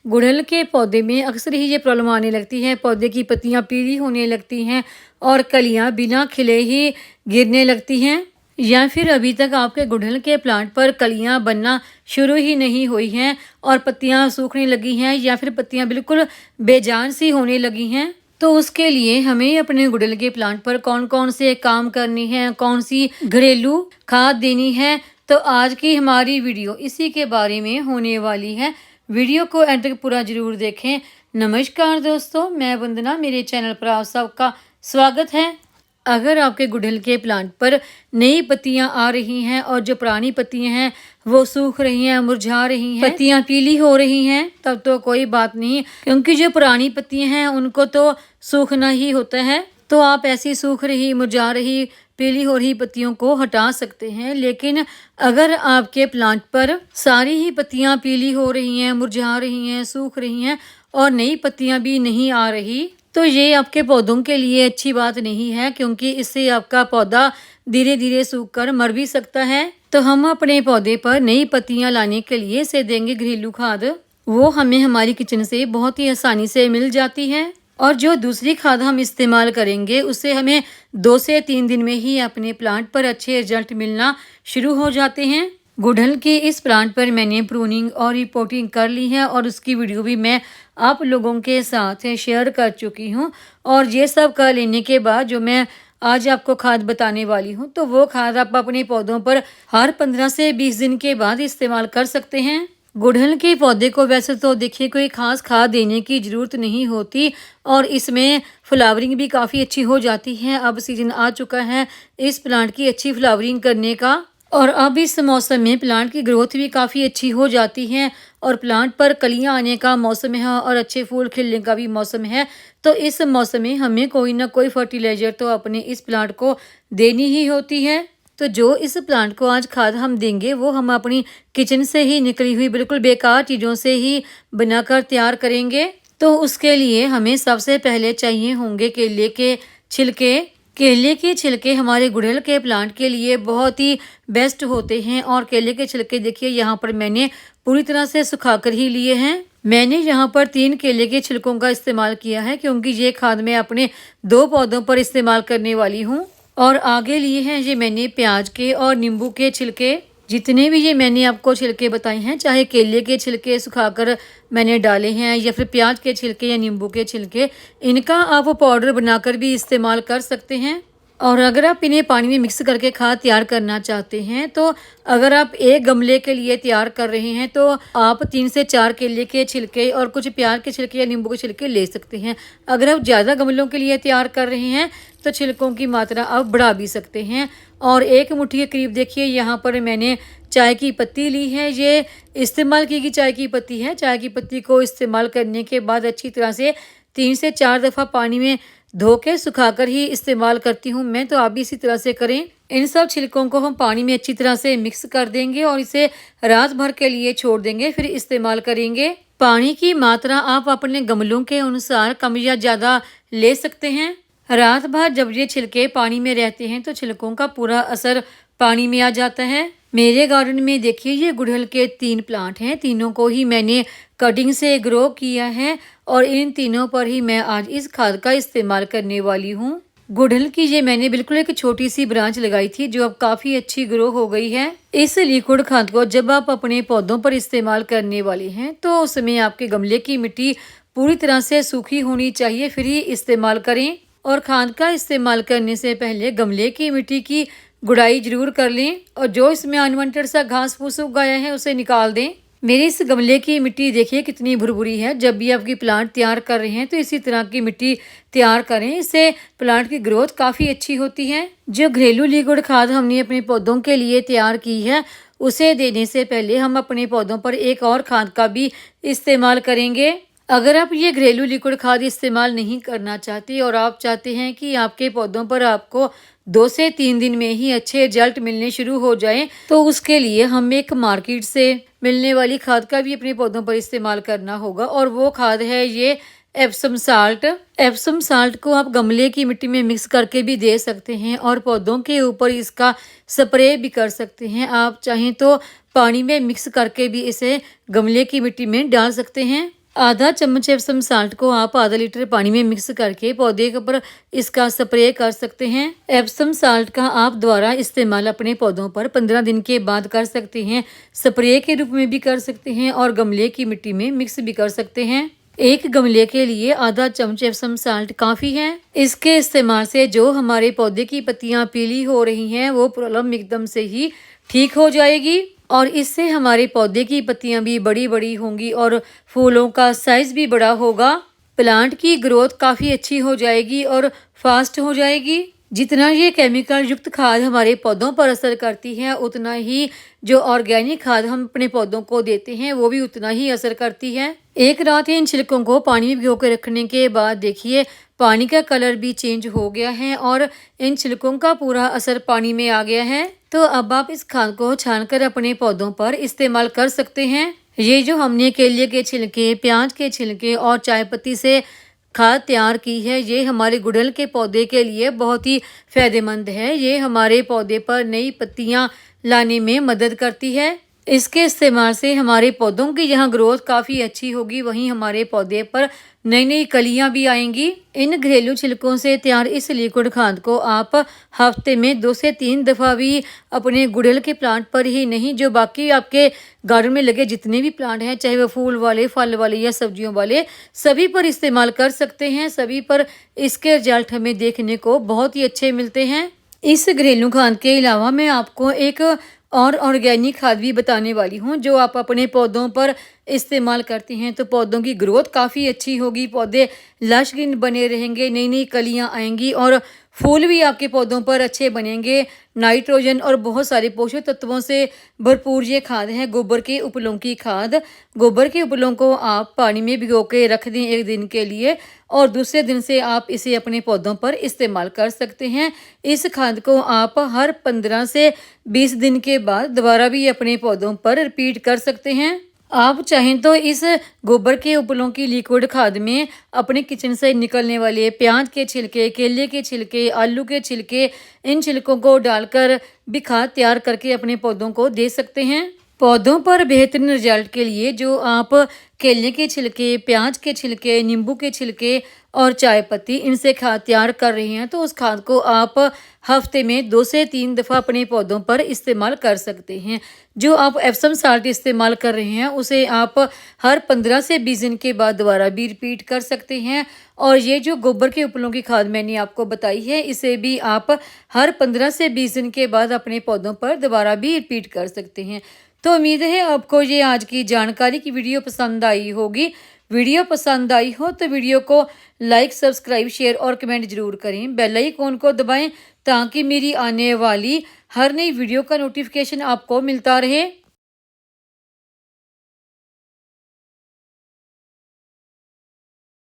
गुड़हल के पौधे में अक्सर ही ये प्रॉब्लम आने लगती है, पौधे की पत्तियां पीली होने लगती हैं और कलियां बिना खिले ही गिरने लगती हैं, या फिर अभी तक आपके गुड़हल के प्लांट पर कलियां बनना शुरू ही नहीं हुई हैं और पत्तियां सूखने लगी हैं या फिर पत्तियां बिल्कुल बेजान सी होने लगी हैं। तो उसके लिए हमें अपने गुड़हल के प्लांट पर कौन कौन से काम करने हैं, कौन सी घरेलू खाद देनी है, तो आज की हमारी वीडियो इसी के बारे में होने वाली है। वीडियो को एंड तक पूरा जरूर देखें। नमस्कार दोस्तों, मैं वंदना, मेरे चैनल पर आप सबका स्वागत है। अगर आपके गुड़हल के प्लांट पर नई पत्तियां आ रही हैं और जो पुरानी पत्तियां हैं वो सूख रही हैं, मुरझा रही हैं, पत्तियां पीली हो रही हैं, तब तो कोई बात नहीं, क्योंकि जो पुरानी पत्तियां हैं उनको तो सूखना ही होता है। तो आप ऐसी सूख रही, मुरझा रही, पीली हो रही पत्तियों को हटा सकते हैं। लेकिन अगर आपके प्लांट पर सारी ही पत्तियां पीली हो रही हैं, मुरझा रही हैं, सूख रही हैं और नई पत्तियां भी नहीं आ रही, तो ये आपके पौधों के लिए अच्छी बात नहीं है, क्योंकि इससे आपका पौधा धीरे धीरे सूखकर मर भी सकता है। तो हम अपने पौधे पर नई पत्तियां लाने के लिए इसे देंगे घरेलू खाद। वो हमें हमारी किचन से बहुत ही आसानी से मिल जाती है और जो दूसरी खाद हम इस्तेमाल करेंगे उससे हमें 2 से 3 दिन में ही अपने प्लांट पर अच्छे रिजल्ट मिलना शुरू हो जाते हैं। गुड़हल के इस प्लांट पर मैंने प्रूनिंग और रिपोर्टिंग कर ली है और उसकी वीडियो भी मैं आप लोगों के साथ शेयर कर चुकी हूँ। और ये सब कर लेने के बाद जो मैं आज आपको खाद बताने वाली हूँ, तो वो खाद आप अपने पौधों पर हर 15 से 20 दिन के बाद इस्तेमाल कर सकते हैं। गुड़हल के पौधे को वैसे तो देखिए कोई खास खाद देने की ज़रूरत नहीं होती और इसमें फ्लावरिंग भी काफ़ी अच्छी हो जाती है। अब सीजन आ चुका है इस प्लांट की अच्छी फ्लावरिंग करने का, और अब इस मौसम में प्लांट की ग्रोथ भी काफ़ी अच्छी हो जाती है और प्लांट पर कलियां आने का मौसम है और अच्छे फूल खिलने का भी मौसम है। तो इस मौसम में हमें कोई ना कोई फर्टिलाइज़र तो अपने इस प्लांट को देनी ही होती है। तो जो इस प्लांट को आज खाद हम देंगे वो हम अपनी किचन से ही निकली हुई बिल्कुल बेकार चीज़ों से ही बनाकर तैयार करेंगे। तो उसके लिए हमें सबसे पहले चाहिए होंगे केले के छिलके। केले के छिलके हमारे गुड़हल के प्लांट के लिए बहुत ही बेस्ट होते हैं और केले के छिलके देखिए यहाँ पर मैंने पूरी तरह से सुखाकर ही लिए हैं। मैंने यहाँ पर 3 केले के छिलकों का इस्तेमाल किया है, क्योंकि ये खाद मैं अपने 2 पौधों पर इस्तेमाल करने वाली हूँ। और आगे लिए हैं ये मैंने प्याज के और नींबू के छिलके। जितने भी ये मैंने आपको छिलके बताए हैं, चाहे केले के छिलके सुखाकर मैंने डाले हैं या फिर प्याज के छिलके या नींबू के छिलके, इनका आप पाउडर बनाकर भी इस्तेमाल कर सकते हैं। और अगर आप इन्हें पानी में मिक्स करके खाद तैयार करना चाहते हैं, तो अगर आप 1 गमले के लिए तैयार कर रहे हैं तो आप 3 से 4 केले के छिलके और कुछ प्याज के छिलके या नींबू के छिलके ले सकते हैं। अगर आप ज़्यादा गमलों के लिए तैयार कर रहे हैं तो छिलकों की मात्रा आप बढ़ा भी सकते हैं। और 1 मुट्ठी के करीब देखिए यहाँ पर मैंने चाय की पत्ती ली है। ये इस्तेमाल की गई चाय की पत्ती है। चाय की पत्ती को इस्तेमाल करने के बाद अच्छी तरह से 3 से 4 दफ़ा पानी में धो के सुखाकर ही इस्तेमाल करती हूँ मैं, तो आप भी इसी तरह से करें। इन सब छिलकों को हम पानी में अच्छी तरह से मिक्स कर देंगे और इसे रात भर के लिए छोड़ देंगे, फिर इस्तेमाल करेंगे। पानी की मात्रा आप अपने गमलों के अनुसार कम या ज़्यादा ले सकते हैं। रात भर जब ये छिलके पानी में रहते हैं तो छिलकों का पूरा असर पानी में आ जाता है। मेरे गार्डन में देखिए ये गुड़हल के 3 प्लांट हैं, तीनों को ही मैंने कटिंग से ग्रो किया है और इन तीनों पर ही मैं आज इस खाद का इस्तेमाल करने वाली हूँ। गुड़हल की ये मैंने बिल्कुल एक छोटी सी ब्रांच लगाई थी जो अब काफ़ी अच्छी ग्रो हो गई है। इस लिक्विड खाद को जब आप अपने पौधों पर इस्तेमाल करने वाले हैं तो उसमें आपके गमले की मिट्टी पूरी तरह से सूखी होनी चाहिए, फिर ही इस्तेमाल करें। और खाद का इस्तेमाल करने से पहले गमले की मिट्टी की गुड़ाई जरूर कर लें और जो इसमें अनवांटेड सा घास फूस उग गया है उसे निकाल दें। मेरे इस गमले की मिट्टी देखिए कितनी भुरभुरी है। जब भी आपकी प्लांट तैयार कर रहे हैं तो इसी तरह की मिट्टी तैयार करें, इससे प्लांट की ग्रोथ काफ़ी अच्छी होती है। जो घरेलू लिक्विड खाद हमने अपने पौधों के लिए तैयार की है उसे देने से पहले हम अपने पौधों पर एक और खाद का भी इस्तेमाल करेंगे। अगर आप ये घरेलू लिक्विड खाद इस्तेमाल नहीं करना चाहते और आप चाहते हैं कि आपके पौधों पर आपको 2 से 3 दिन में ही अच्छे रिजल्ट मिलने शुरू हो जाएं, तो उसके लिए हम एक मार्केट से मिलने वाली खाद का भी अपने पौधों पर इस्तेमाल करना होगा। और वो खाद है ये एप्सम साल्ट। एप्सम साल्ट को आप गमले की मिट्टी में मिक्स करके भी दे सकते हैं और पौधों के ऊपर इसका स्प्रे भी कर सकते हैं। आप चाहें तो पानी में मिक्स करके भी इसे गमले की मिट्टी में डाल सकते हैं। आधा चम्मच एप्सम साल्ट को आप आधा लीटर पानी में मिक्स करके पौधे के ऊपर इसका स्प्रे कर सकते हैं। एप्सम साल्ट का आप द्वारा इस्तेमाल अपने पौधों पर 15 दिन के बाद कर सकते हैं। स्प्रे के रूप में भी कर सकते हैं और गमले की मिट्टी में मिक्स भी कर सकते हैं। एक गमले के लिए आधा चम्मच एप्सम साल्ट काफ़ी है। इसके इस्तेमाल से जो हमारे पौधे की पत्तियां पीली हो रही हैं वो प्रॉब्लम एकदम से ही ठीक हो जाएगी और इससे हमारे पौधे की पत्तियां भी बड़ी बड़ी होंगी और फूलों का साइज भी बड़ा होगा। प्लांट की ग्रोथ काफ़ी अच्छी हो जाएगी और फास्ट हो जाएगी। जितना ये केमिकल युक्त खाद हमारे पौधों पर असर करती है उतना ही जो ऑर्गेनिक खाद हम अपने पौधों को देते हैं वो भी उतना ही असर करती है। एक रात इन छिलकों को पानी में भिगो कर रखने के बाद देखिए पानी का कलर भी चेंज हो गया है और इन छिलकों का पूरा असर पानी में आ गया है। तो अब आप इस खाद को छानकर अपने पौधों पर इस्तेमाल कर सकते हैं। ये जो हमने केले के छिलके, प्याज के छिलके और चाय पत्ती से खाद तैयार की है ये हमारे गुड़हल के पौधे के लिए बहुत ही फायदेमंद है। ये हमारे पौधे पर नई पत्तियां लाने में मदद करती है। इसके इस्तेमाल से हमारे पौधों की जहां ग्रोथ काफ़ी अच्छी होगी वहीं हमारे पौधे पर नई नई कलियां भी आएंगी। इन घरेलू छिलकों से तैयार इस लिक्विड खाद को आप हफ्ते में 2 से 3 दफ़ा भी अपने गुड़हल के प्लांट पर ही नहीं जो बाकी आपके गार्डन में लगे जितने भी प्लांट हैं चाहे वो फूल वाले, फल वाले या सब्जियों वाले, सभी पर इस्तेमाल कर सकते हैं। सभी पर इसके रिजल्ट हमें देखने को बहुत ही अच्छे मिलते हैं। इस घरेलू खाद के अलावा मैं आपको एक और ऑर्गेनिक खाद भी बताने वाली हूँ जो आप अपने पौधों पर इस्तेमाल करती हैं तो पौधों की ग्रोथ काफ़ी अच्छी होगी, पौधे लश ग्रीन बने रहेंगे, नई नई कलियाँ आएंगी और फूल भी आपके पौधों पर अच्छे बनेंगे। नाइट्रोजन और बहुत सारे पोषक तत्वों से भरपूर ये खाद है गोबर के उपलों की खाद। गोबर के उपलों को आप पानी में भिगो के रख दें 1 दिन के लिए और दूसरे दिन से आप इसे अपने पौधों पर इस्तेमाल कर सकते हैं। इस खाद को आप हर 15 से 20 दिन के बाद दोबारा भी अपने पौधों पर रिपीट कर सकते हैं। आप चाहें तो इस गोबर के उपलों की लिक्विड खाद में अपने किचन से निकलने वाले प्याज के छिलके, केले के छिलके, आलू के छिलके, इन छिलकों को डालकर भी खाद तैयार करके अपने पौधों को दे सकते हैं। पौधों पर बेहतरीन रिजल्ट के लिए जो आप केले के छिलके, प्याज के छिलके, नींबू के छिलके और चाय पत्ती इनसे खाद तैयार कर रहे हैं तो उस खाद को आप हफ्ते में 2 से 3 दफ़ा अपने पौधों पर इस्तेमाल कर सकते हैं। जो आप एप्सम साल्ट इस्तेमाल कर रहे हैं उसे आप हर 15 से 20 दिन के बाद दोबारा भी रिपीट कर सकते हैं और ये जो गोबर के उपलों की खाद मैंने आपको बताई है इसे भी आप हर 15 से 20 दिन के बाद अपने पौधों पर दोबारा भी रिपीट कर सकते हैं। तो उम्मीद है आपको ये आज की जानकारी की वीडियो पसंद आई होगी। वीडियो पसंद आई हो तो वीडियो को लाइक, सब्सक्राइब, शेयर और कमेंट जरूर करें। बेल आइकन को दबाएं ताकि मेरी आने वाली हर नई वीडियो का नोटिफिकेशन आपको मिलता रहे।